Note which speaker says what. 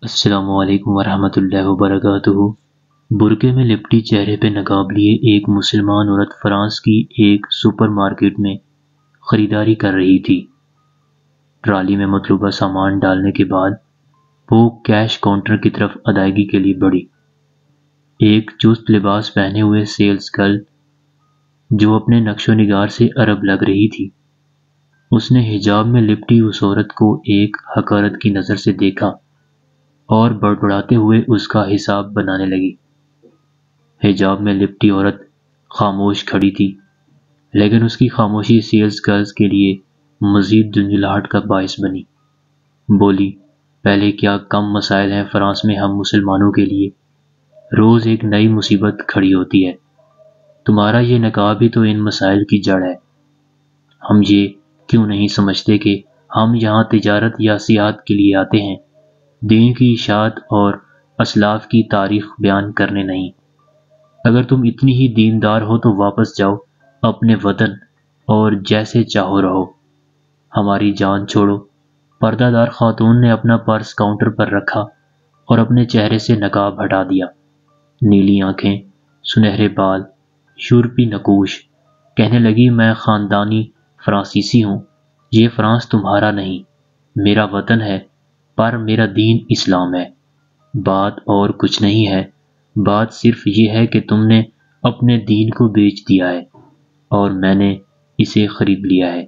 Speaker 1: السلام علیکم ورحمۃ اللہ وبرکاتہ۔ برقعے میں لپٹی چہرے پہ نقاب لیے ایک مسلمان عورت فرانس کی ایک سپر مارکیٹ میں خریداری کر رہی تھی۔ ٹرالی میں مطلوبہ سامان ڈالنے کے بعد وہ کیش کاؤنٹر کی طرف ادائیگی کے لیے بڑھی۔ ایک چست لباس پہنے ہوئے سیلز گرل جو اپنے نقش و نگار سے عرب لگ رہی تھی، اس نے حجاب میں لپٹی اس عورت کو ایک حقارت کی نظر سے دیکھا اور بڑبڑاتے ہوئے اس کا حساب بنانے لگی۔ حجاب میں لپٹی عورت خاموش کھڑی تھی، لیکن اس کی خاموشی سیلز گرلز کے لیے مزید جھنجھلاہٹ کا باعث بنی۔ بولی، پہلے کیا کم مسائل ہیں فرانس میں ہم مسلمانوں کے لیے؟ روز ایک نئی مصیبت کھڑی ہوتی ہے۔ تمہارا یہ نقاب ہی تو ان مسائل کی جڑ ہے۔ ہم یہ کیوں نہیں سمجھتے کہ ہم یہاں تجارت یا سیاحت کے لیے آتے ہیں، دین کی اشاعت اور اسلاف کی تاریخ بیان کرنے نہیں؟ اگر تم اتنی ہی دیندار ہو تو واپس جاؤ اپنے وطن اور جیسے چاہو رہو، ہماری جان چھوڑو۔ پردہ دار خاتون نے اپنا پرس کاؤنٹر پر رکھا اور اپنے چہرے سے نقاب ہٹا دیا۔ نیلی آنکھیں، سنہرے بال، یورپی نقوش، کہنے لگی، میں خاندانی فرانسیسی ہوں۔ یہ فرانس تمہارا نہیں، میرا وطن ہے، پر میرا دین اسلام ہے۔ بات اور کچھ نہیں ہے، بات صرف یہ ہے کہ تم نے اپنے دین کو بیچ دیا ہے اور میں نے اسے خرید لیا ہے۔